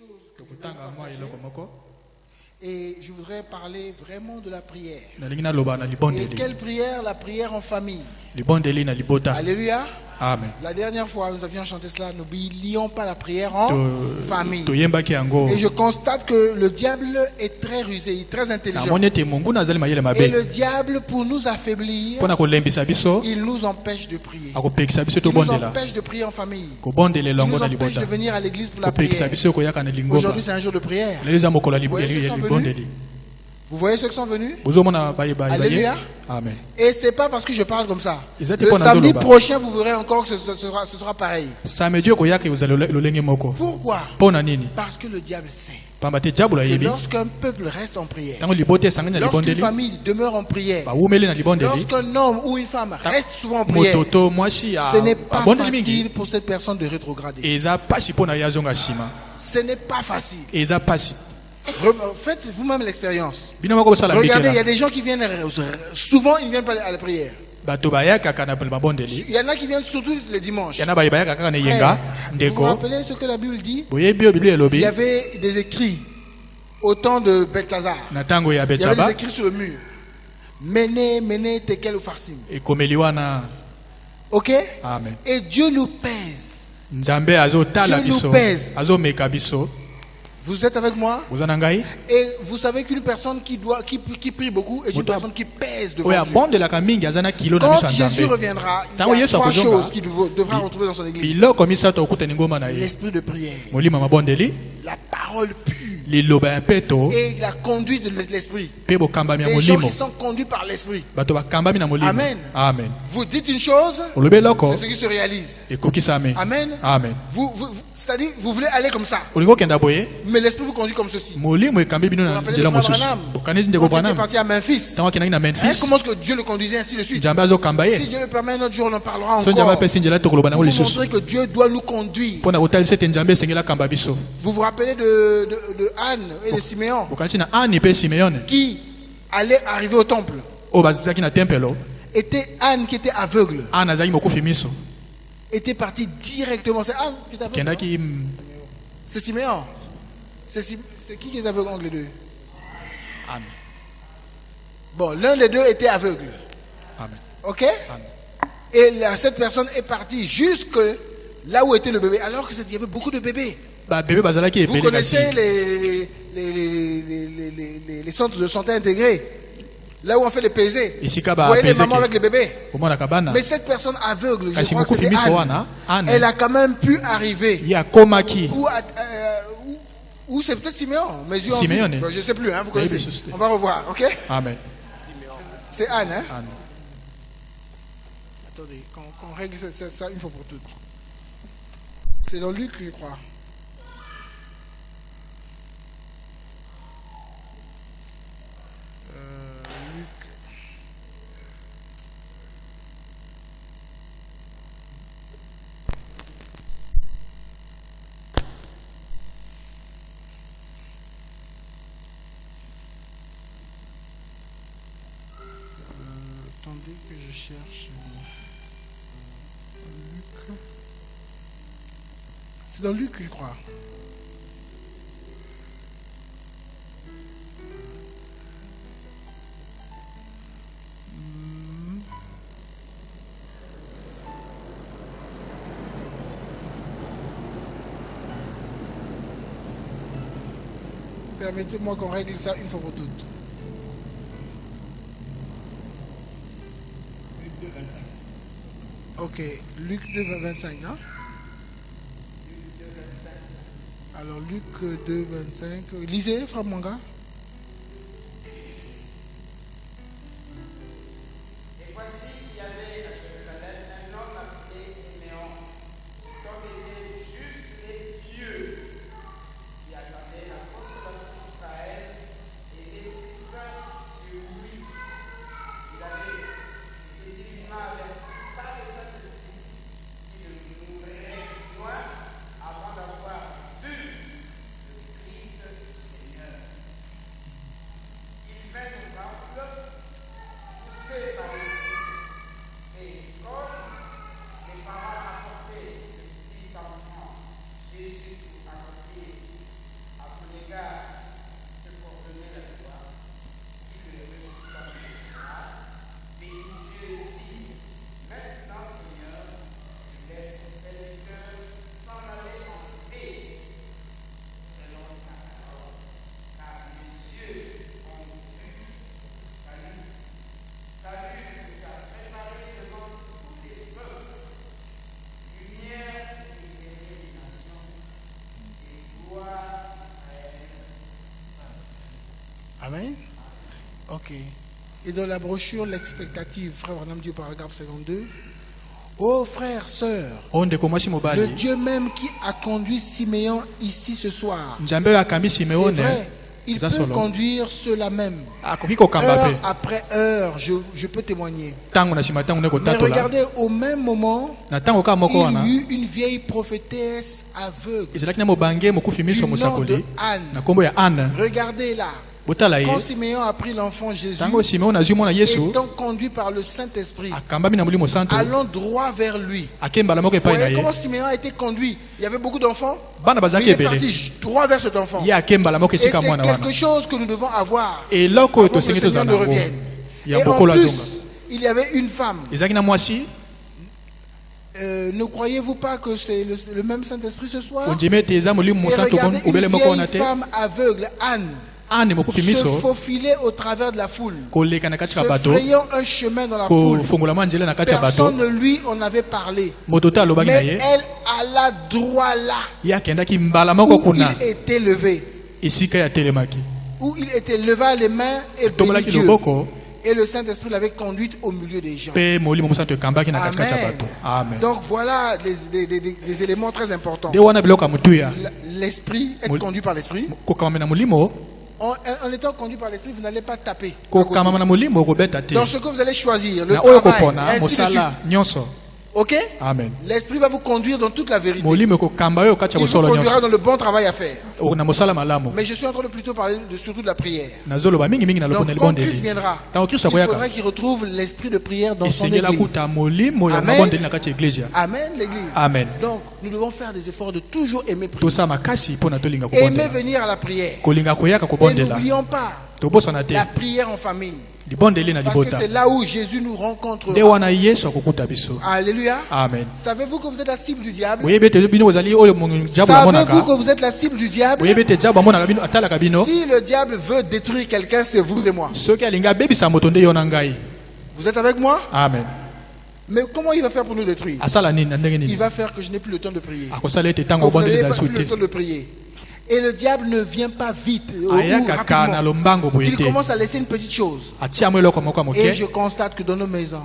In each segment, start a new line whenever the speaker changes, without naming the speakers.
chose que je voudrais partager. Et je voudrais parler vraiment de la prière. Et quelle prière? La prière en famille. Alléluia.
Amen.
La dernière fois, nous avions chanté cela. N'oublions pas la prière en famille. Et je constate que le diable est très rusé, très intelligent. Et le diable, pour nous affaiblir, il nous empêche de prier. Il nous empêche de prier en famille. Il nous empêche de venir à l'église pour la prière. Aujourd'hui, c'est un jour de prière. Vous voyez ceux qui sont venus? Alléluia.
Amen.
Et c'est pas parce que je parle comme ça. Le samedi prochain, vous verrez encore que ce sera pareil. Pourquoi? Parce que le diable sait que lorsqu'un peuple reste en prière, lorsqu'une famille demeure en prière, lorsqu'un homme ou une femme reste souvent en prière, ce n'est pas facile pour cette personne de rétrograder. Ce n'est pas facile. Faites vous-même l'expérience. Regardez, il y a des gens qui viennent souvent, ils ne viennent pas à la prière. Il y en a qui viennent surtout les dimanches. Frère, vous vous rappelez ce que la Bible dit? Il y avait des écrits au temps de Belthazar. Il y avait des écrits sur le mur. Mene, tekel ou farsim. Ok?
Amen.
Et Dieu nous pèse.
Dieu nous pèse.
Vous êtes avec moi? Et vous savez qu'une personne qui prie beaucoup est une personne qui pèse devant Dieu. Quand Jésus reviendra, il y a trois choses qu'il devra retrouver dans son église. L'esprit de prière, la parole pure et la conduite de l'esprit. Les gens qui sont conduits par l'esprit. Amen.
Amen.
Vous dites une chose, c'est ce qui se réalise. Amen.
Amen.
C'est-à-dire, vous voulez aller comme ça, mais l'esprit vous conduit comme ceci. Vous vous rappelez de Frère Branham, quand il était parti à Memphis, comment est-ce que Dieu le conduisait ainsi de suite? Si Dieu le permet, un autre jour on en parlera encore. Pour vous montrer que Dieu doit nous conduire. Vous vous rappelez de Anne et de Siméon qui allait arriver au temple. Était Anne qui était aveugle. Était partie directement. C'est Anne qui est aveugle. C'est Siméon. C'est qui est aveugle entre les deux?
Amen.
Bon, l'un des deux était aveugle.
Amen.
Ok? Amen. Et cette personne est partie jusque là où était le bébé, alors qu'il y avait beaucoup de bébés. Vous connaissez les centres de santé intégrés, là où on fait les pesées. Vous voyez les mamans avec les bébés. Mais cette personne aveugle, je crois que c'était Anne, elle a quand même pu arriver. Ou c'est peut-être Siméon. Mais je ne sais plus, hein, vous connaissez. On va revoir, ok?
Amen.
C'est Anne, hein? Anne. Attendez, qu'on règle ça une fois pour toutes. C'est dans Luc, je crois. Attendez que je cherche. Luc. C'est dans Luc, je crois. Permettez-moi qu'on règle ça une fois pour toutes. Ok, Luc 2, 25, non? Alors, Luc 2, 25. Lisez, frère Manga.
Et voici qu'il y avait à Jérusalem un homme appelé Siméon, comme était juste et pieux, qui attendait la consolation d'Israël et l'Esprit Saint sur lui. Il avait été divinement averti par le Saint-Esprit qui ne mourrait point avant d'avoir vu le Christ Seigneur. Il vint au temple, poussé par l'Esprit, et comme les parents apportaient le petit enfant Jésus pour accomplir Amen. Ok. Et dans la brochure, l'expectative, frère Branham dit au paragraphe 52, ô frères, sœurs, le Dieu même qui a conduit Siméon ici ce soir, c'est vrai, il peut conduire ceux-là même. Heure après heure, je peux témoigner. Mais regardez, au même moment, il y a eu une vieille prophétesse aveugle du nom de Anne. Regardez là. Quand Siméon a pris l'enfant Jésus, étant conduit par le Saint-Esprit, allons droit vers lui. Vous voyez comment Siméon a été conduit? Il y avait beaucoup d'enfants, il est parti droit vers cet enfant. Et c'est quelque chose que nous devons avoir avant que le Seigneur ne revienne. Et en plus, il y avait une femme. Ne croyez-vous pas que c'est le même Saint-Esprit ce soir? Et regardez une vieille femme aveugle, Anne, se faufiler au travers de la foule, se frayant un chemin dans la foule. Personne de lui en avait parlé, mais elle alla droit là où il était levé, où il était levé les mains et béni Dieu. Et le Saint-Esprit l'avait conduite au milieu des gens. Amen. Donc voilà des éléments très importants. L'Esprit, être conduit par l'Esprit. En étant conduit par l'Esprit, vous n'allez pas taper. Dans ce que vous allez choisir, le travail, ainsi de suite. Ok? Amen. L'Esprit va vous conduire dans toute la vérité. Il vous conduira dans le bon travail à faire. Mais je suis en train de plutôt parler surtout de la prière. Donc quand Christ viendra, il faudra qu'il retrouve l'esprit de prière dans son église. Amen. Amen, l'église. Amen. Donc nous devons faire des efforts de toujours aimer prier. Aimer venir à la prière. Et n'oublions pas la prière en famille. Parce que c'est là où Jésus nous rencontre. Alléluia. Amen. Savez-vous que vous êtes la cible du diable? Savez-vous que vous êtes la cible du diable? Si le diable veut détruire quelqu'un, c'est vous et moi. Vous êtes avec moi? Amen. Mais comment il va faire pour nous détruire? Il va faire que je n'ai plus le temps de prier. Vous n'avez pas plus le temps de prier. Et le diable ne vient pas vite ou rapidement. Il commence à laisser une petite chose. Et je constate que dans nos maisons,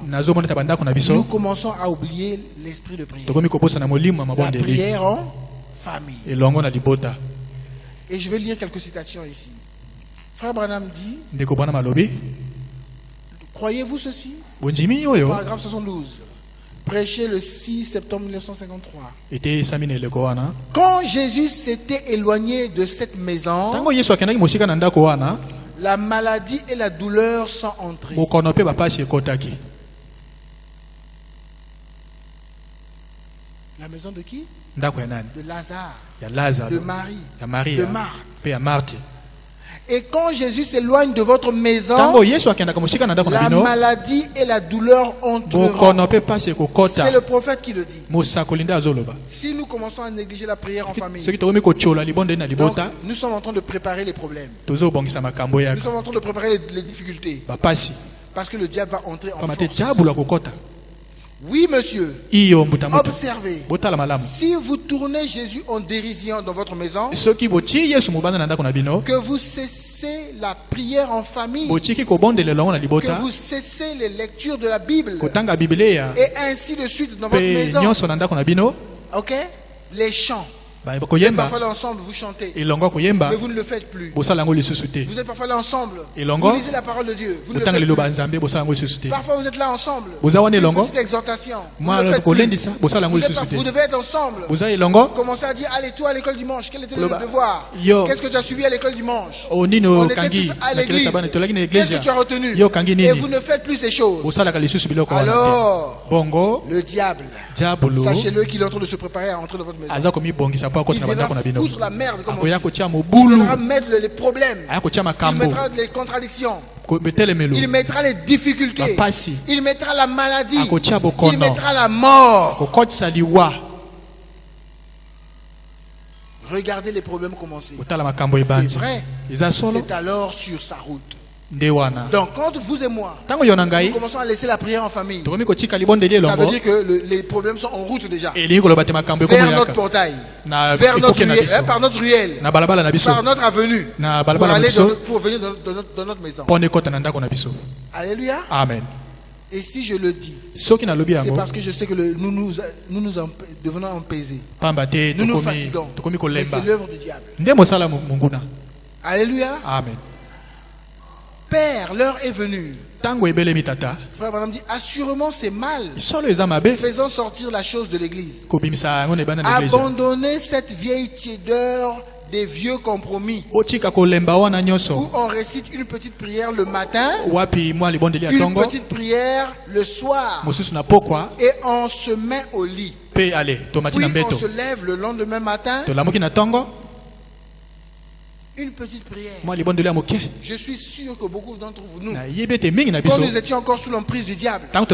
nous commençons à oublier l'esprit de prière. La prière en famille. Et je vais lire quelques citations ici. Frère Branham dit, croyez-vous ceci? Paragraphe 72. Prêché le 6 septembre 1953. Quand Jésus s'était éloigné de cette maison, la maladie et la douleur sont entrées. La maison de qui? De Lazare, de Marie, de Marthe. Et quand Jésus s'éloigne de votre maison, la maladie et la douleur entreront. C'est le prophète qui le dit. Si nous commençons à négliger la prière en famille, donc, nous sommes en train de préparer les problèmes. Nous sommes en train de préparer les difficultés. Parce que le diable va entrer en force. Oui, monsieur. Observez. Si vous tournez Jésus en dérision dans votre maison, que vous cessez la prière en famille, que vous cessez les lectures de la Bible, et ainsi de suite dans votre maison. Ok? Les chants. Vous êtes parfois là ensemble, vous chantez, mais vous ne le faites plus. Vous êtes parfois là ensemble, vous lisez la parole de Dieu, vous ne le faites plus. Parfois vous êtes là ensemble, une petite exhortation, vous ne le faites plus. Vous devez être ensemble. Commencez à dire, allez toi à l'école dimanche, quel était le devoir? Qu'est-ce que tu as suivi à l'école dimanche? On était tous à l'église, qu'est-ce que tu as retenu? Et vous ne faites plus ces choses. Alors, le diable, sachez-le qu'il est en train de se préparer à entrer dans votre maison. foutre la merde, comme on dit. Il viendra mettre les problèmes. Il mettra les contradictions. Il mettra les difficultés. Il mettra la maladie. Il mettra la mort. Regardez les problèmes commencer. C'est vrai. C'est alors sur sa route. Donc quand vous et moi nous commençons à laisser la prière en famille, ça veut dire que les problèmes sont en route déjà vers notre portail, vers notre ruelle, par notre ruelle, par notre avenue, pour venir dans notre maison. Alléluia.
Amen.
Et si je le dis, c'est parce que je sais que nous devenons apaisés, nous nous fatiguons, mais c'est l'œuvre du diable. Alléluia.
Amen.
Père, l'heure est venue. Frère Branham dit, assurément c'est mal. Faisons sortir la chose de l'église. Abandonnez cette vieille tiédeur des vieux compromis où on récite une petite prière le matin, une petite prière le soir, et on se met au lit. Puis on se lève le lendemain matin. Une petite prière. Je suis sûr que beaucoup d'entre vous, quand nous étions encore sous l'emprise du diable, étant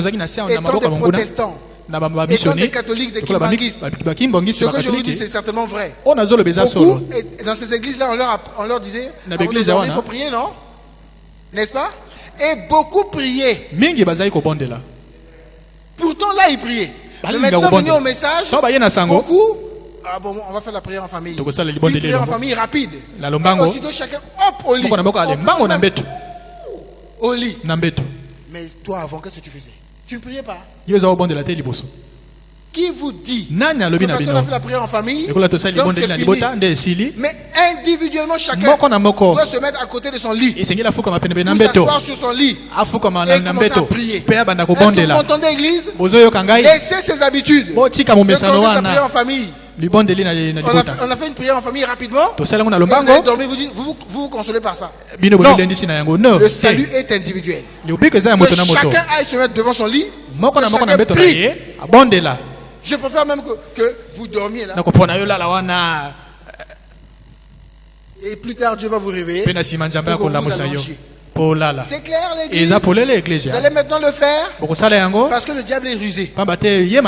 des protestants, étant des catholiques, des kimbanguistes, ce que je vous dis c'est certainement vrai. Beaucoup, dans ces églises-là, on leur disait, il faut prier, non? N'est-ce pas? Et beaucoup priaient. Pourtant là, ils priaient. Mais maintenant, venir au message, beaucoup... Ah bon, on va faire la prière en famille. Une prière en famille rapide. Et aussitôt chacun hop au lit. Au lit. Mais toi avant, qu'est-ce que tu faisais? Tu ne priais pas. Qui vous dit que parce qu'on a fait la prière en famille, donc c'est fini. Mais individuellement chacun doit se mettre à côté de son lit, ou s'asseoir sur son lit et commencer à prier. Est-ce que vous entendez l'église? Laissez ses habitudes de conduire la prière en famille. On a fait une prière en famille rapidement. Vous allez dormir, vous consolez par ça. Non, le salut est individuel. Que chacun aille se mettre devant son lit. Que chacun prie. Je préfère même que vous dormiez là. Et plus tard, Dieu va vous réveiller. C'est clair, l'église. Vous allez maintenant le faire parce que le diable est rusé. Il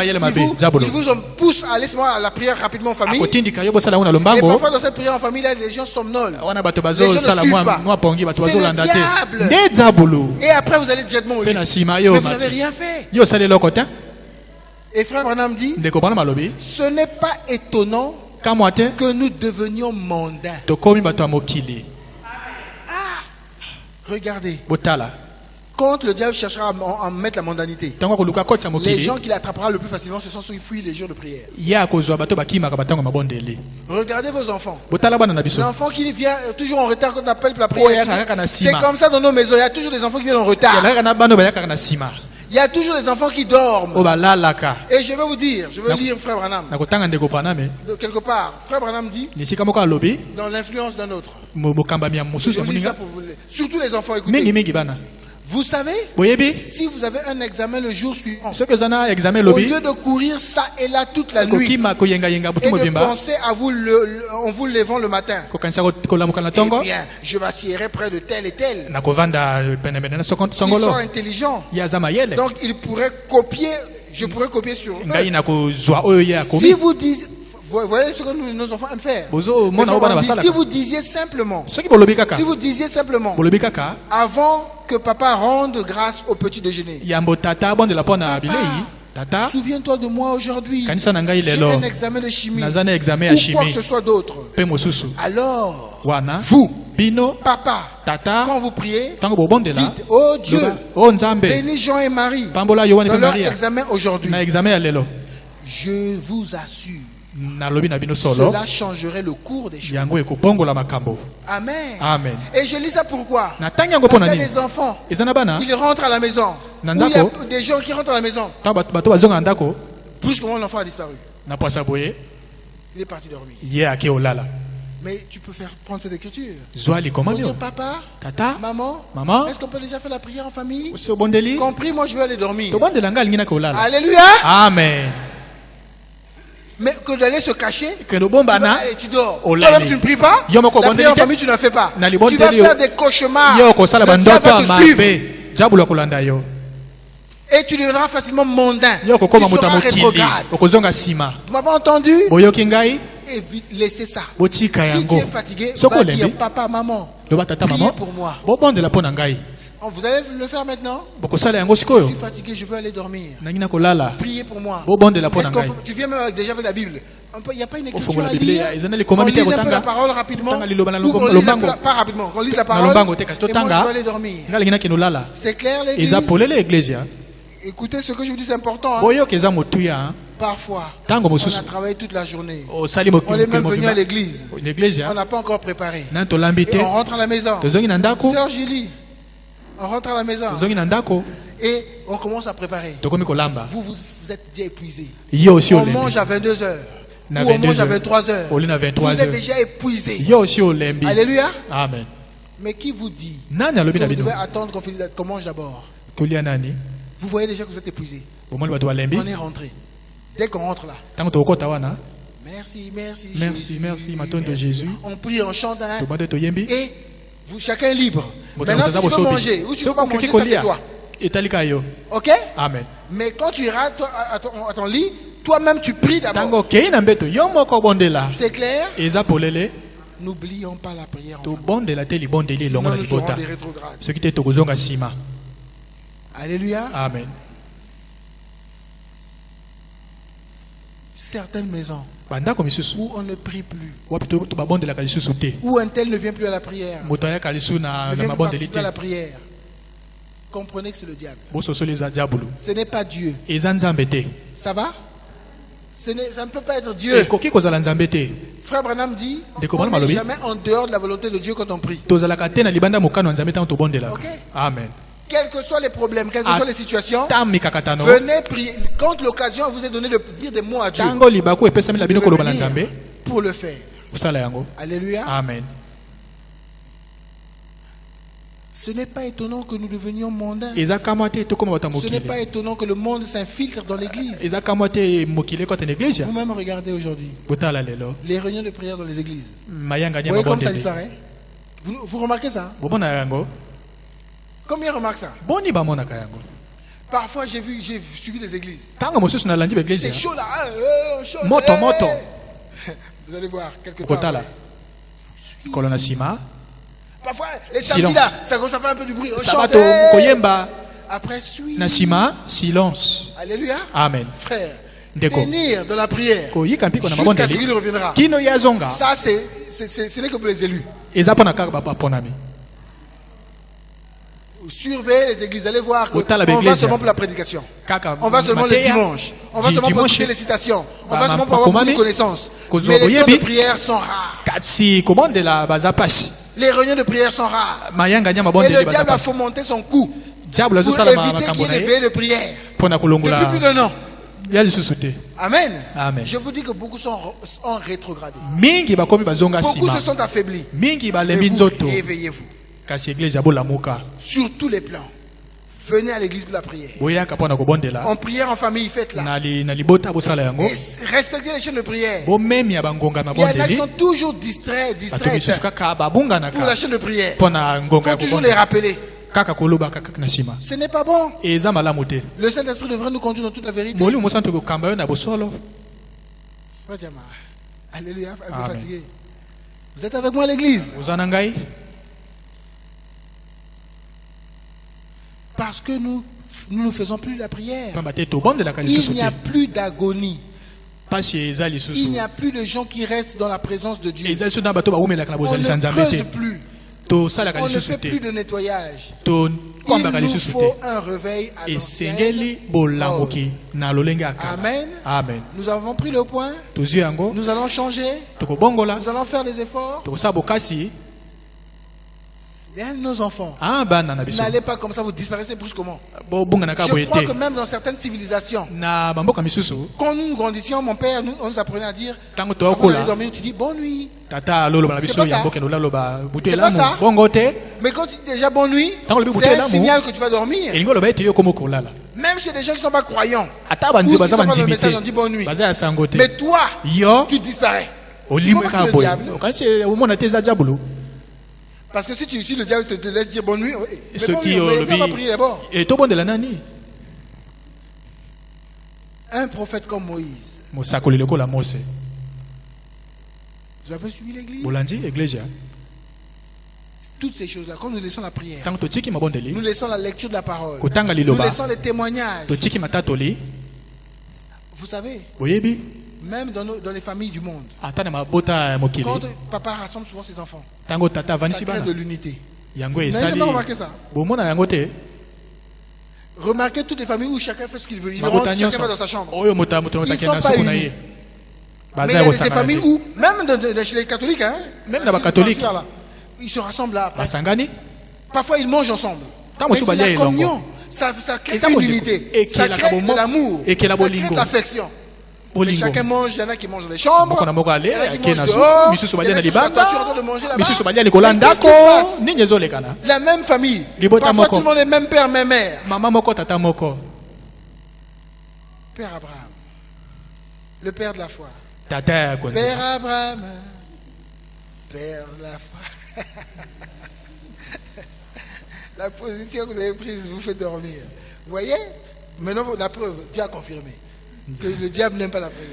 vous pousse à aller à la prière rapidement en famille. Et parfois dans cette prière en famille, là, les gens somnolent. Les gens ne suivent pas. C'est le diable. Et après, vous allez directement au lit. Mais vous n'avez rien fait. Et frère Branham dit, ce n'est pas étonnant que nous devenions mondains. Regardez. Quand le diable cherchera à mettre la mondanité, les gens qui l'attrapera le plus facilement, ce sont ceux qui fuient les jours de prière. Regardez vos enfants. L'enfant qui vient toujours en retard quand on appelle pour la prière. C'est comme ça dans nos maisons. Il y a toujours des enfants qui viennent en retard. Il y a toujours des enfants qui dorment. Et je vais vous dire, je vais lire Frère Branham. Quelque part, Frère Branham dit, dans l'influence d'un autre. Je lis ça pour vous. Surtout les enfants, écoutez. Vous savez, si vous avez un examen le jour suivant, au lieu de courir ça et là toute la nuit et de penser à vous en vous levant le matin, eh bien, je m'assierai près de tel et tel. Ils sont intelligents. Donc ils pourraient copier, je pourrais copier sur eux. Si vous dites, vous voyez ce que nos enfants aiment faire. Si vous disiez simplement, avant que papa rende grâce au petit déjeuner, souviens-toi de moi aujourd'hui. J'ai un examen de chimie ou quoi que ce soit d'autre. Alors, vous, papa, quand vous priez, dites, oh Dieu, bénis Jean et Marie dans leur examen aujourd'hui. Je vous assure, cela changerait le cours des choses. Amen.
Amen.
Et je lis ça pourquoi? Parce qu'il y a des enfants, ils rentrent à la maison. Ou il y a des gens qui rentrent à la maison. Brusquement, l'enfant a disparu. Il est parti dormir. Mais tu peux prendre cette écriture. Pour dire, papa, maman, est-ce qu'on peut déjà faire la prière en famille? Compris, moi je vais aller dormir. Alléluia.
Amen.
Mais que d'aller se cacher, tu vas aller, tu dors. Toi-même, tu ne pries pas. La prière en famille, tu ne fais pas. Tu vas faire des cauchemars. Le diable va te suivre. Et tu deviendras facilement mondain. Tu seras rétrograde. Vous m'avez entendu? Évite, laissez ça. Si tu es fatigué, va dire papa, maman, priez pour moi. Vous allez le faire maintenant? Je suis fatigué, je veux aller dormir. Priez pour moi. Tu viens même déjà avec la Bible. Il n'y a pas une écriture à lire. On lise un peu la parole rapidement. Ou on lise pas rapidement. On lise la parole. Et moi je veux aller dormir. C'est clair l'église? Écoutez, ce que je vous dis c'est important. Parfois, on a travaillé toute la journée. On est même venu à l'église. On n'a pas encore préparé. Et on rentre à la maison. Sœur Julie, on rentre à la maison. Et on commence à préparer. Vous êtes déjà épuisé. On mange à 22h. Ou on mange à 23h. Vous êtes déjà épuisé. Alléluia.
Amen.
Mais qui vous dit que vous devez attendre qu'on mange d'abord? Vous voyez déjà que vous êtes épuisé. On est rentré. Dès qu'on rentre là. Merci, merci,
merci, merci, Jésus.
On prie, on chante. Et vous, chacun est libre. Maintenant, si tu veux manger ou tu ne peux pas manger, ça c'est toi. Ok?
Amen.
Mais quand tu iras à ton lit, toi-même tu pries d'abord. C'est clair? N'oublions pas la prière. Sinon nous serons des rétrogrades. Alléluia.
Amen.
Certaines maisons où on ne prie plus, où un tel ne vient plus à la prière, ne vient plus participer à la prière. Comprenez que c'est le diable. Ce n'est pas Dieu. Ça va? Ça ne peut pas être Dieu. Frère Branham dit on n'est jamais en dehors de la volonté de Dieu quand on prie. Okay?
Amen.
Quels que soient les problèmes, quelles que soient les situations, venez prier. Quand l'occasion vous est donnée de dire des mots à Dieu, pour le faire. Alléluia.
Amen.
Ce n'est pas étonnant que nous devenions mondains. Ce n'est pas étonnant que le monde s'infiltre dans l'église. Vous-même regardez aujourd'hui les réunions de prière dans les églises. Vous voyez comme ça disparaît? Vous remarquez ça? Combien remarquent ça? Parfois j'ai suivi des églises. C'est chaud là. Chaud,
moto.
Vous allez voir quelque temps. Parfois les samedis là, ça fait un peu du bruit. Après
silence.
Alléluia.
Amen.
Frère, venir de la prière jusqu'à ce qu'il reviendra. Ça ce n'est que pour les élus. Surveillez les églises, allez voir qu'on va seulement pour la prédication. On va seulement le dimanche. On va seulement pour écouter les citations. On va seulement pour avoir beaucoup de connaissances. Mais les temps de prière sont rares. Les réunions de prière sont rares. Et le diable a fomenté son coup pour éviter qu'il y ait des veillées de prière. Depuis plus d'un an. Amen.
Amen.
Je vous dis que beaucoup sont rétrogradés. Beaucoup se sont affaiblis. Mais vous, éveillez-vous. Sur tous les plans. Venez à l'église pour la prière. En prière en famille, faites-la. Et respectez les chaînes de prière. Il y en a qui sont toujours distraites pour la chaîne de prière. Il faut toujours les rappeler. Ce n'est pas bon. Le Saint-Esprit devrait nous conduire dans toute la vérité. Alléluia. Vous êtes avec moi à l'église? Parce que nous ne faisons plus la prière. Il n'y a plus d'agonie. Il n'y a plus de gens qui restent dans la présence de Dieu. On ne creuse plus. On ne fait plus de nettoyage. Il nous faut un réveil à l'ancienne. Amen. Nous avons pris le point. Nous allons changer. Nous allons faire des efforts. Bien, nos enfants, n'allez pas comme ça, vous disparaissez brusquement. Je crois que même dans certaines civilisations, quand nous grandissions, mon père, on nous apprenait à dire, quand on allait dormir, tu dis bonne nuit. C'est pas ça. Mais quand tu dis déjà bonne nuit, c'est un signal que tu vas dormir. Même chez des gens qui ne sont pas croyants, ou qui ne sont pas dans le message, on dit bonne nuit. Mais toi, tu disparais. Tu comprends le diable? Parce que si le diable te laisse dire bonne nuit, mais bonne nuit, on va prier d'abord. Un prophète comme Moïse. Vous avez suivi l'église? Toutes ces choses-là, quand nous laissons la prière, nous laissons la lecture de la parole, nous laissons les témoignages. Vous savez, même dans les familles du monde, quand papa rassemble souvent ses enfants, ça crée de l'unité. Vous n'avez jamais remarqué ça? Remarquez toutes les familles où chacun fait ce qu'il veut. Il rentre, chacun va dans sa chambre. Ils ne sont pas unis. Mais il y a ces familles où, même chez les catholiques, même les catholiques, ils se rassemblent là. Parfois ils mangent ensemble. Mais c'est la communion. Ça crée une unité. Ça crée de l'amour. Ça crée de l'affection. Mais chacun mange, il y en a qui mangent dans les chambres, il y en a qui mangent dehors, il y en a qui sont de manger là-bas. Qu'est-ce qui se passe? La même famille. Parfois tout le monde est même père, même mère. Père Abraham, le père de la foi. Père Abraham, père de la foi. La position que vous avez prise vous fait dormir. Vous voyez? Maintenant, la preuve, Dieu a confirmé que le diable n'aime pas la prière.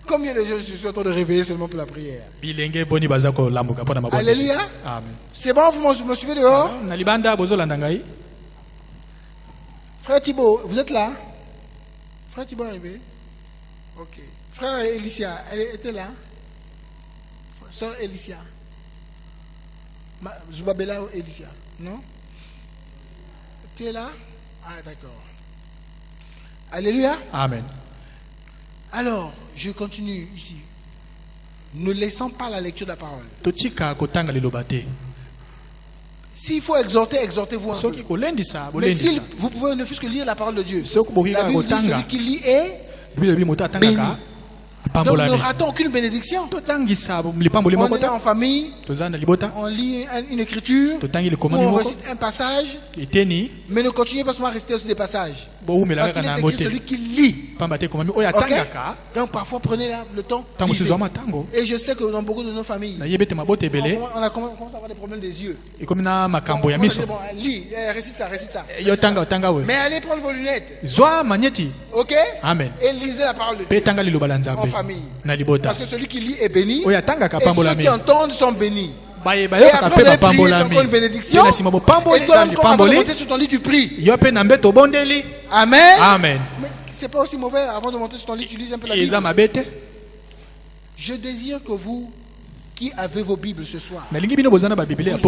Combien de gens je suis en train de réveiller seulement pour la prière? Alléluia. C'est bon, vous me suivez dehors? Frère Thibault, vous êtes là? Frère Thibault est arrivé? Ok. Frère Elicia, elle était là? Sœur Elicia? Zubabela Elicia? Non? Tu es là? Ah, d'accord. Alléluia.
Amen.
Alors, je continue ici. Ne laissons pas la lecture de la parole. S'il faut exhorter, exhortez-vous un peu. Mais si vous pouvez ne fût-ce que lire la parole de Dieu. La Bible dit celui qui lit est béni. Donc nous ne ratons aucune bénédiction. On est en famille, on lit une écriture, on récite un passage, mais ne continuez pas seulement à réciter aussi des passages. Parce qu'il est écrit celui qui lit. Okay? Donc parfois prenez le temps. Et je sais que dans beaucoup de nos familles, on a commencé à avoir des problèmes des yeux. Lis, récite ça, récite ça. Mais allez prendre vos lunettes. Ok?
Amen.
Et lisez la parole de Dieu en famille. Parce que celui qui lit est béni. Et ceux qui entendent sont bénis. Et après vous allez prier, c'est encore une bénédiction. Et toi, quand avant de monter sur ton lit, tu pries. Amen.
Amen.
Mais c'est pas aussi mauvais. Avant de monter sur ton lit, tu lis un peu la Bible. Je désire que vous qui avez vos Bibles ce soir, vous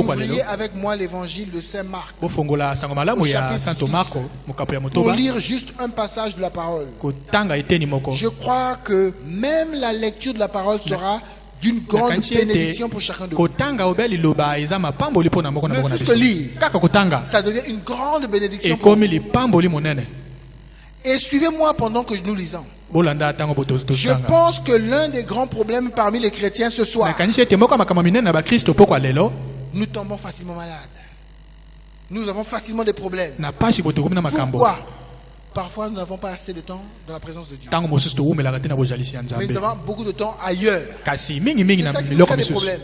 ouvriez avec moi l'évangile de Saint Marc au chapitre 6, pour lire juste un passage de la parole. Je crois que même la lecture de la parole sera d'une grande bénédiction pour chacun de vous. Même plus que lire, ça devient une grande bénédiction pour vous. Et suivez-moi pendant que nous lisons. Je pense que l'un des grands problèmes parmi les chrétiens ce soir, nous tombons facilement malades. Nous avons facilement des problèmes. Pourquoi? Parfois nous n'avons pas assez de temps dans la présence de Dieu. Mais nous avons beaucoup de temps ailleurs. C'est ça qui nous crée des problèmes.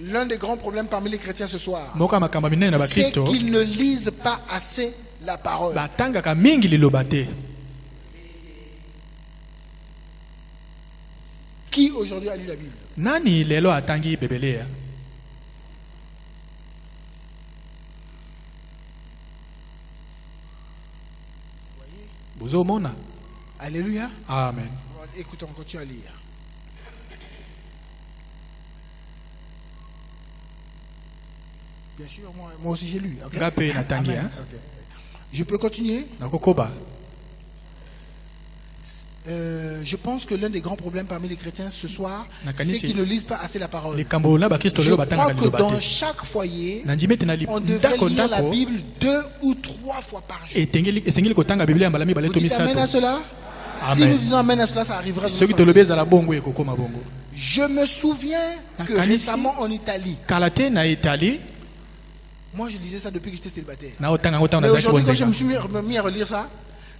L'un des grands problèmes parmi les chrétiens ce soir, c'est qu'ils ne lisent pas assez la parole. Qui aujourd'hui a lu la Bible? Alléluia.
Amen.
Écoutons, on continue à lire. Bien sûr, moi aussi j'ai lu. Okay? Okay. Je peux continuer? Je pense que l'un des grands problèmes parmi les chrétiens ce soir, c'est qu'ils ne lisent pas assez la parole. Je crois que dans chaque foyer, on devrait lire la Bible 2 ou 3 fois par jour. Vous dites amen à cela? Si nous disons amen à cela, ça arrivera. Je me souviens que récemment en Italie, moi je lisais ça depuis que j'étais célibataire. Mais aujourd'hui, quand je me suis mis à relire ça,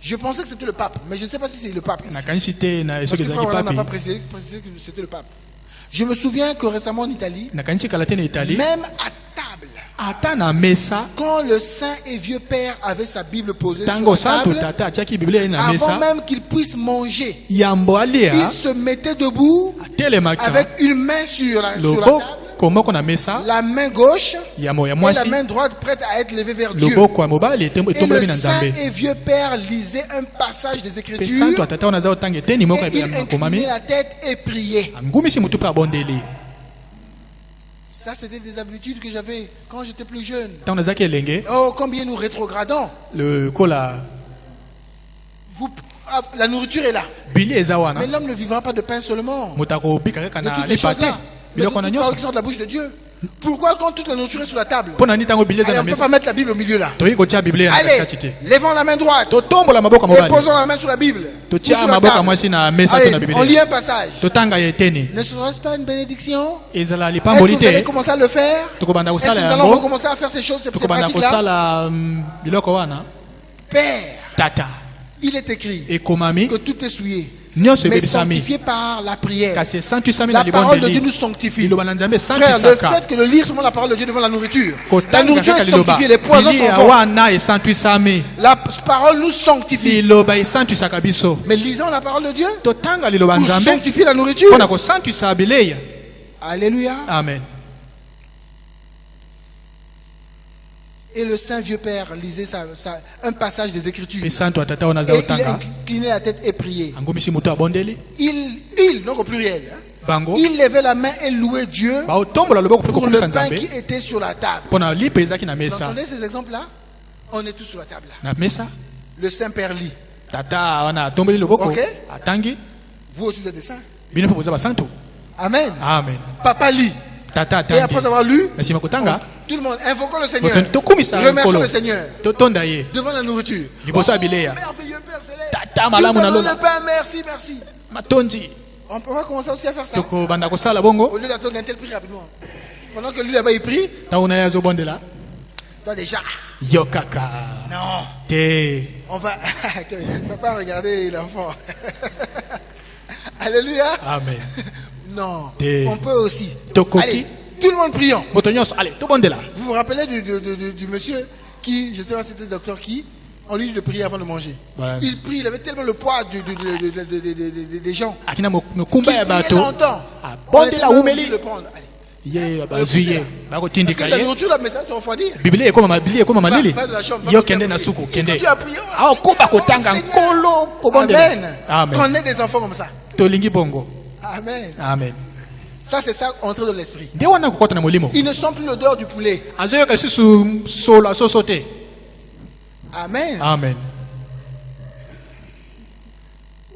je pensais que c'était le pape, mais je ne sais pas si c'est le pape. Parce que Frère n'a pas précisé que c'était le pape. Je me souviens que récemment en Italie, même à table, quand le saint et vieux père avait sa Bible posée sur la table, avant même qu'il puisse manger, il se mettait debout avec une main sur la table, la main gauche et la main droite prête à être levée vers Dieu. Et le saint et vieux père lisait un passage des Écritures et il inclinait la tête et priait. Ça, c'était des habitudes que j'avais quand j'étais plus jeune. Oh, combien nous rétrogradons. La nourriture est là. Mais l'homme ne vivra pas de pain seulement. De toutes ces choses-là. Mais de paroles qui sortent de la bouche de Dieu. Pourquoi quand toute la nourriture est sur la table, on ne peut pas mettre la Bible au milieu là? Allez, levons la main droite et posons la main sur la Bible. Sur la table. Allez, on lit un passage. Ne serait-ce pas une bénédiction? Est-ce que vous allez commencer à le faire? Est-ce que nous allons recommencer à faire ces choses, ces pratiques-là? Père, il est écrit que tout est souillé, mais sanctifié par la prière. La parole de Dieu nous sanctifie. Frère, le fait que de lire seulement la parole de Dieu devant la nourriture est sanctifiée, les poisons sont morts. La parole nous sanctifie. Mais lisons la parole de Dieu pour sanctifier la nourriture. Alléluia.
Amen.
Et le saint vieux père lisait un passage des Écritures. Et il inclinait la tête et priait. Il, non au pluriel. Il levait la main et louait Dieu pour le pain qui était sur la table. Vous entendez ces exemples-là? On est tous sur la table là. Le saint père lit. Ok? Vous aussi vous êtes des saints. Amen.
Amen.
Papa lit. Et après avoir lu, tout le monde invoquons le Seigneur, remercions le Seigneur devant la nourriture. Merveilleux Père Céleste, le pain, merci. On va commencer aussi à faire ça. Au lieu d'attendre un tel prix rapidement. Pendant que lui là-bas il prie, toi déjà. Non. On va pas regarder l'enfant. Alléluia.
Amen.
Non, on peut aussi. Allez, tout le monde prions. Vous vous rappelez du monsieur qui, je ne sais pas si c'était le docteur qui, on lui dit de prier avant de manger. Il prie, il avait tellement le poids des gens. Qu'il priait longtemps. On était obligé de le prendre. Parce que la nourriture là, mais ça se refroidir. Va de la chambre. Quand tu as prié, Amen. Qu'on ait des enfants comme ça. Amen.
Amen.
Ça, c'est ça, entrer dans l'esprit. Ils ne sont plus l'odeur du poulet. Amen.
Amen.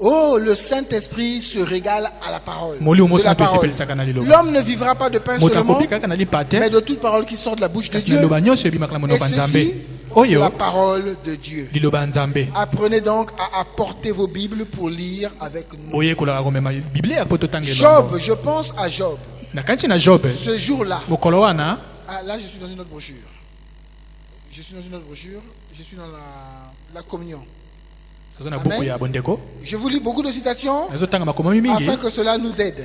Oh, le Saint-Esprit se régale à la parole. L'homme ne vivra pas de pain seulement, mais de toute parole qui sort de la bouche de Dieu. Et ceci, c'est la parole de Dieu. Apprenez donc à apporter vos Bibles pour lire avec nous. Job, je pense à Job. Ce jour-là, là je suis dans une autre brochure. Je suis dans la communion. Amen. Je vous lis beaucoup de citations afin que cela nous aide.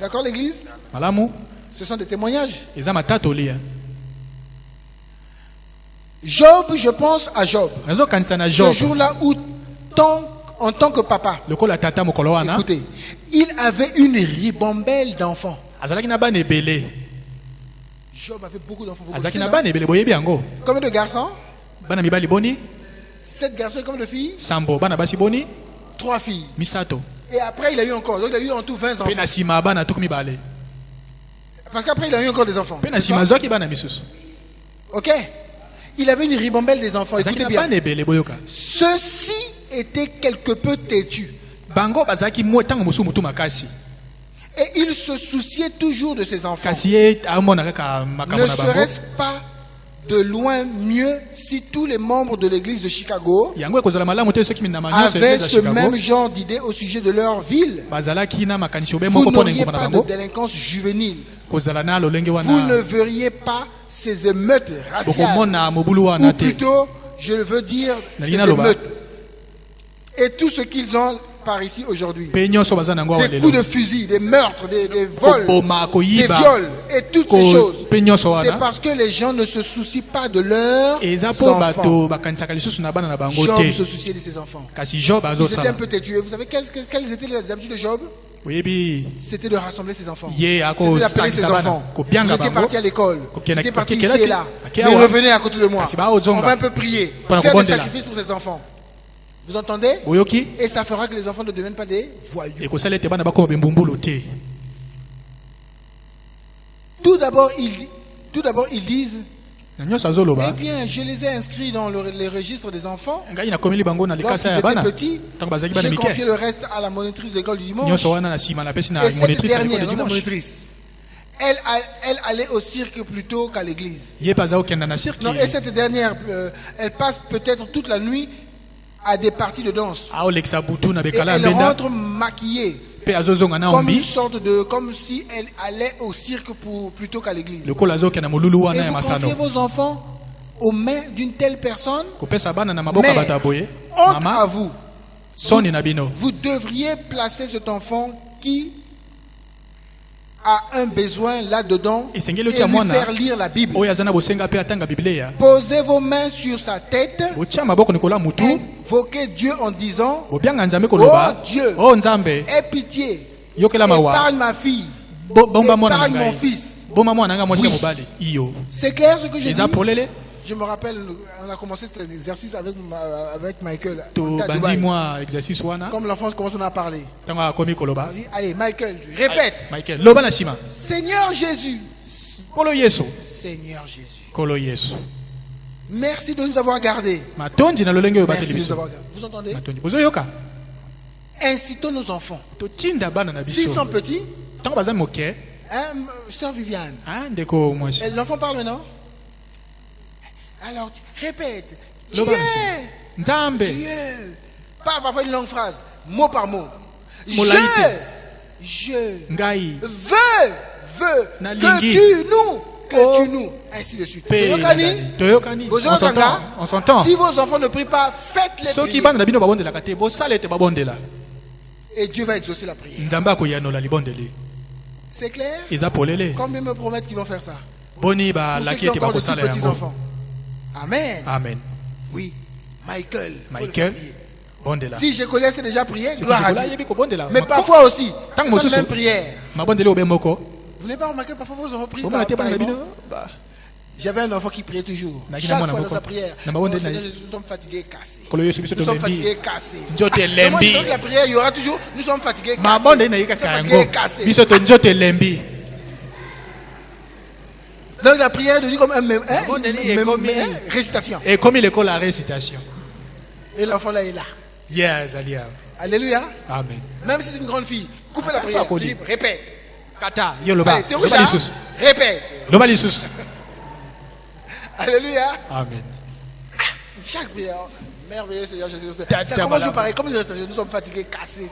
D'accord l'église? Ce sont des témoignages. Job, je pense à Job. Ce jour-là où, en tant que papa, écoutez, il avait une ribambelle d'enfants. Job avait beaucoup d'enfants. Combien de garçons? 7 garçons et combien de filles? 3 filles. Et après il a eu encore. Donc il a eu en tout 20 enfants. Parce qu'après il a eu encore des enfants. Ok. Il avait une ribambelle des enfants. Écoutez bien. Ceux-ci étaient quelque peu têtus. Et il se souciait toujours de ses enfants. Ne serait-ce pas de loin mieux si tous les membres de l'église de Chicago avaient ce même genre d'idée au sujet de leur ville. Vous n'auriez pas de délinquance juvénile. Vous ne verriez pas ces émeutes raciales. Ou plutôt, je veux dire, ces émeutes. Et tout ce qu'ils ont par ici aujourd'hui. Des coups de fusil, des meurtres, des vols, des viols et toutes ces choses. C'est parce que les gens ne se soucient pas de leurs enfants. Job se souciait de ses enfants. Ils étaient un peu têtus. Vous savez quelles étaient les habitudes de Job? C'était de rassembler ses enfants. C'était d'appeler ses enfants. Ils étaient partis à l'école. Ils étaient partis ici et là. Mais revenez à côté de moi. On va un peu prier. Faire des sacrifices pour ses enfants. Vous entendez? Et ça fera que les enfants ne deviennent pas des voyous. Tout d'abord, ils disent, eh bien, je les ai inscrits dans les registres des enfants. Lorsqu'ils étaient petits, j'ai confié le reste à la monitrice de l'école du dimanche. Et cette dernière, la monitrice, elle allait au cirque plutôt qu'à l'église. Non, et cette dernière, elle passe peut-être toute la nuit à des parties de danse. Et elle rentre maquillée. Comme une sorte de, comme si elle allait au cirque plutôt qu'à l'église. Et vous confiez vos enfants aux mains d'une telle personne. Mais honte à vous. Vous devriez placer cet enfant qui a un besoin là-dedans et lui faire lire la Bible. Posez vos mains sur sa tête. Invoquez Dieu en disant: oh Dieu, aie pitié, épargne ma fille, épargne mon fils. Oui. C'est clair ce que je dis? Je me rappelle, on a commencé cet exercice avec Michael. Comme l'enfance commence, on a parlé. Allez, Michael, répète. Seigneur Jésus. Seigneur Jésus. Merci de nous avoir gardés. Merci de nous avoir gardés. Vous entendez? Incitons nos enfants. S'ils sont petits, Sœur Viviane, l'enfant parle maintenant? Alors, répète. Dieu. Pas parfois une longue phrase, mot par mot. Je veux que tu nous, ainsi de suite. On s'entend. Si vos enfants ne prient pas, faites-les prier. Et Dieu va exaucer la prière. C'est clair? Combien me promettent qu'ils vont faire ça? Pour ceux qui ont encore de petits enfants. Amen.
Amen.
Oui, Michael. Si je connaissais déjà prier, gloire à Dieu. Mais parfois aussi, c'est la même prière. Vous n'avez pas remarqué parfois vos enfants prient J'avais un enfant qui priait toujours. Chaque fois dans sa prière. Nous sommes fatigués, cassés. Nous sommes fatigués, cassés. Moi, je sens que la prière, il y aura toujours. Nous sommes fatigués, cassés. Donc la prière devient comme une récitation.
Et comme il est la récitation.
Et l'enfant là est là.
Yes,
alléluia.
Amen.
Même si c'est une grande fille, coupez la prière. Répète.
Kata, répète.
Alléluia.
Amen.
Chaque prière, merveilleux Seigneur Jésus. Ça commence pareil, comme une récitation. Nous sommes fatigués, cassés.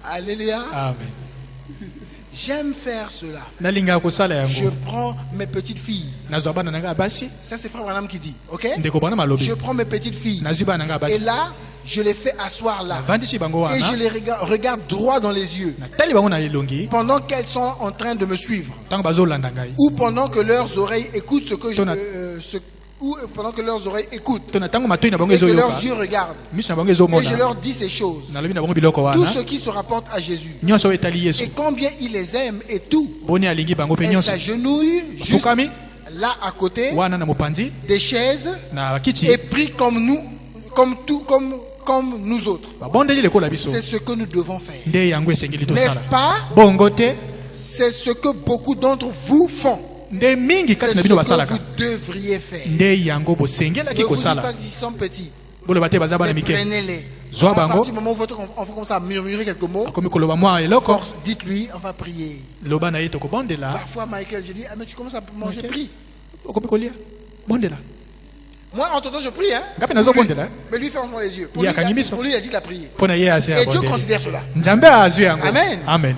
Alléluia.
Amen.
J'aime faire cela. Je prends mes petites filles. Ça c'est Frère Branham qui dit. Ok? Je prends mes petites filles. Et là, je les fais asseoir là. Et je les regarde droit dans les yeux. Pendant qu'elles sont en train de me suivre. Ou pendant que leurs oreilles écoutent ce que pendant que leurs oreilles écoutent et que leurs yeux regardent. Et je leur dis ces choses. Tout ce qui se rapporte à Jésus. Et combien il les aime et tout. Elles s'agenouillent juste là à côté des chaises et prient comme nous, comme nous autres. C'est ce que nous devons faire. N'est-ce pas? C'est ce que beaucoup d'entre vous font. C'est ce que vous devriez faire. Ne vous dites pas qu'ils sont petits. Mais prenez-les.
Zwa
À
bango.
partir du moment où on fait comme ça, murmurer quelques mots,
Akomi koloba mwa eloko.
force, dites-lui, on va prier.
Loba na ye tokobondela.
Parfois, Michael, je dis, ah, mais tu commences à manger, prie.
Okomi kolia. Bondela.
Moi, en temps, je prie, hein.
Ngapi nazo
Pour lui.
bondela.
Mais lui, ferme les yeux. Pour
Ya
lui,
kanyimiso.
il a dit la prière.
Pona ye ase
Et Dieu
abondela.
considère cela.
Nzambe azwi yango.
Amen.
Amen.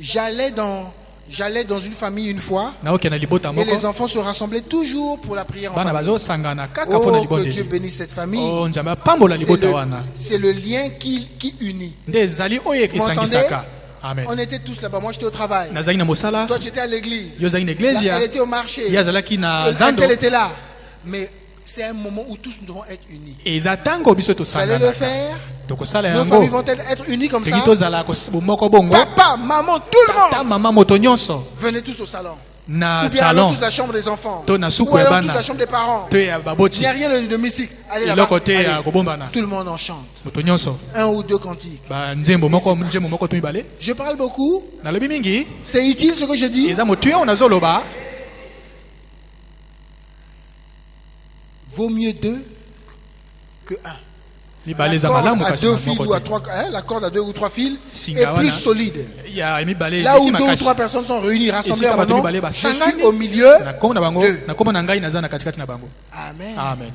J'allais dans une famille une fois,
Naoke na libota
et les
moko.
enfants se rassemblaient toujours pour la prière en
Bana
famille.
bazo sangana kaka pona
Oh, que Dieu
libondeli.
bénisse cette famille.
Oh, Nzambe apambola
C'est
libota wana.
c'est le lien qui unit.
Nde ezali oyo
Vous m'entendez?
ekisangisaka. Amen.
On était tous là-bas. Moi, j'étais au travail.
Nazali na mosala.
Toi, tu étais à l'église.
Yo zali na iglesia.
Là, elle était au marché.
Ye azalaki na
Et
zando.
elle était là. Mais c'est un moment où tous nous devons être unis.
Eza tango biso
Vous allez
tosangana.
le faire.
Tokosala
Nos familles
yango.
vont-elles être unies comme ça?
Teki tozala moko bongo.
Papa, maman, tout le
Tata
monde.
mama moto nyonso
Venez tous au salon.
na
Ou bien allons
salon.
tous la chambre des enfants.
To na suku
Ou allons
ya
tous
bana.
la chambre des parents.
To ya
Il
baboti.
n'y a rien de mystique. Allez là-bas.
Iloko te ya
Allez.
kobombana.
Tout le monde en chante.
Moto nyonso.
Un ou deux cantiques.
Ba nzembo moko to mibale.
Je parle beaucoup.
Nalobi mingi.
C'est utile ce que je dis.
Eza motu ya nazoloba.
Vaut mieux deux que un.
Libale za
La corde
malamu
à
kasi
deux fils
moko
ou à
te.
trois, la corde à deux ou trois fils
Singa
est
wana.
plus solide.
Ya mibale
Là où
eki
deux ou
makasi.
trois personnes sont réunies, rassemblées
Esika
à mon
bato
nom,
mibale
je
basangani.
suis au milieu.
Na kombo na bango,
Deux.
na kombo na ngai naza na katikati na bango.
Amen.
Amen.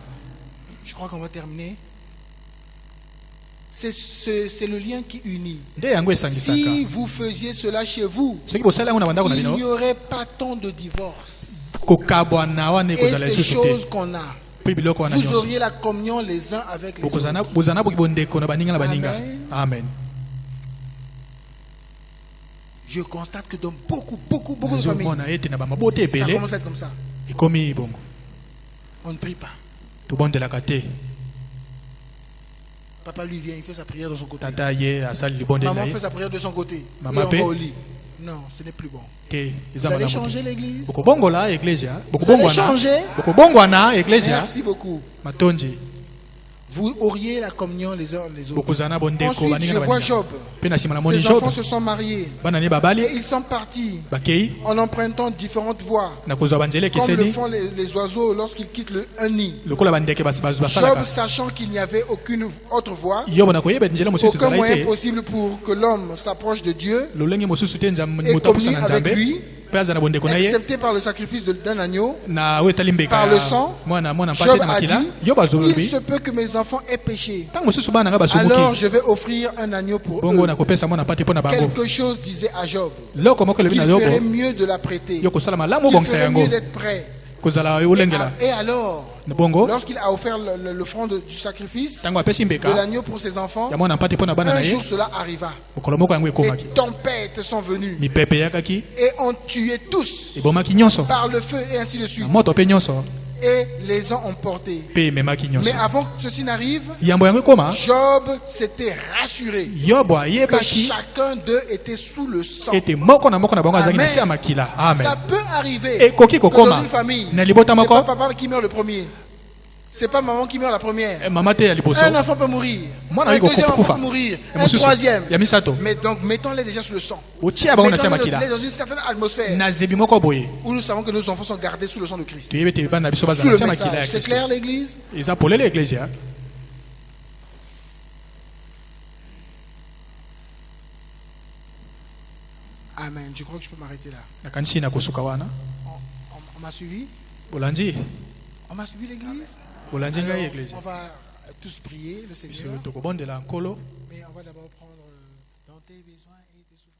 Je crois qu'on va terminer. C'est le lien qui unit.
Nde yango esangisaka.
Si vous faisiez cela chez vous,
Soki bosala yango na bandako na
il
bino.
n'y aurait pas tant de divorces.
Kokabwana wana
Et
ekozala
ces
lisusu
choses
te.
qu'on a,
Pe biloko wana
vous
nyonso.
auriez la communion les uns avec les autres.
Bozana bondeko na baninga na baninga.
Amen.
Amen.
Je constate que dans beaucoup de familles,
Nazomona ete na bamabote
ça
ebele
commence à être comme ça.
ekomi bongo.
On ne prie pas.
Tobondelaka te.
Papa lui vient, il fait sa prière de son côté.
Tata ye asali libondeli na
Maman
ye.
fait sa prière de son côté.
Maman
Et on
paie.
va au lit. Non, ce n'est plus bon.
Te
Vous
eza
allez
malamu
changer
te.
l'église.
Bokobongola eglesia.
Vous allez
Bokobongwana.
changer.
Bokobongwana eglesia.
Merci beaucoup.
Matonji.
Vous auriez la communion les uns les autres.
Bokozana bondeko
Ensuite,
baninga
je
na
vois
baninga.
Job.
Pe na sima na moni
Ses
Job.
enfants se sont mariés.
Bana ne babali.
Et ils sont partis
Bakei
en empruntant différentes voies.
na kozwa banzele
Comme le
keseni.
font les oiseaux lorsqu'ils quittent un nid.
Lokola bandeke basalaka.
Job, sachant qu'il n'y avait aucune autre voie,
Yobo na koyeba njela mosusu
aucun moyen
ezalaki te.
possible pour que l'homme s'approche de Dieu,
Lolenge mosusu te nzambe
et
moto akosa
communier
na
avec
nzambe.
lui,
Pe aza na bondeko na ye.
excepté par le sacrifice d'un agneau.
Na oyo etali mbeka
Par le
ya
sang,
mwana mpate
Job
na
a
makila.
dit,
Yobo
il
azolobi.
se peut que mes enfants aient péché.
Ntango mosusu bana nga
Alors
basobuki.
je vais offrir un agneau pour
Bongo
eux.
na kopesa mwana mpate mpo na bango.
Quelque chose disait à Job.
Loko moko elobi
Il
na Yobo.
ferait mieux de la prêter.
Yo kosala malamu
Il
obongisa
ferait
yango.
mieux d'être prêt.
Kozala olengela.
Et alors,
Na bongo.
lorsqu'il a offert le front du sacrifice
Ntango apesi
de
mbeka.
l'agneau pour ses enfants,
Ya mwana mpate mpo na bana na
un
ye.
jour cela arriva.
Mokolo moko yango
Les
ekomaki.
tempêtes sont venues
Mipepe yakaki.
et ont tué tous
Ebomaki nyonso.
par le feu et ainsi de suite.
Na moto pe nyonso.
Et les ont emportés.
Pe ememaki nyonso.
Mais avant que ceci n'arrive,
Yambo yango ekoma.
Job s'était rassuré
Yobo
que
ayebaki
chacun d'eux était sous le sang.
ete moko na bango azalaki na
Amen.
se ya makila. Amen.
Ça peut arriver
Ekoki
que dans
kokoma
une famille,
na libota
c'est
moko.
pas papa qui meurt le premier. C'est pas maman qui meurt la première.
Mama te ya liboso.
Un enfant peut mourir.
Mwana
Un
yuko
deuxième enfant
kufa.
peut mourir.
Ya
Un
mosusu.
troisième.
Ya misato.
Mais donc, mettons-les déjà sous le sang.
Otia bango na se ya makila.
Mettons-les dans une certaine atmosphère
Na zebi moko boye.
où nous savons que nos enfants sont gardés sous le sang de Christ.
Toyebi ete bana biso
Sous
bazala
le
na se ya makila ya
message. C'est
Kristo.
clair, l'église?
Eza polele eklesia.
Amen. Je crois que je peux m'arrêter là.
Nakanisi na kosuka wana.
On m'a suivi?
Bolandi.
On m'a suivi, l'église?
Bolandi ngai
Alors,
eklesia.
on va tous prier le
Biso
Seigneur.
tokobondela nkolo.
Mais on va d'abord prendre dans tes besoins et tes souffrances.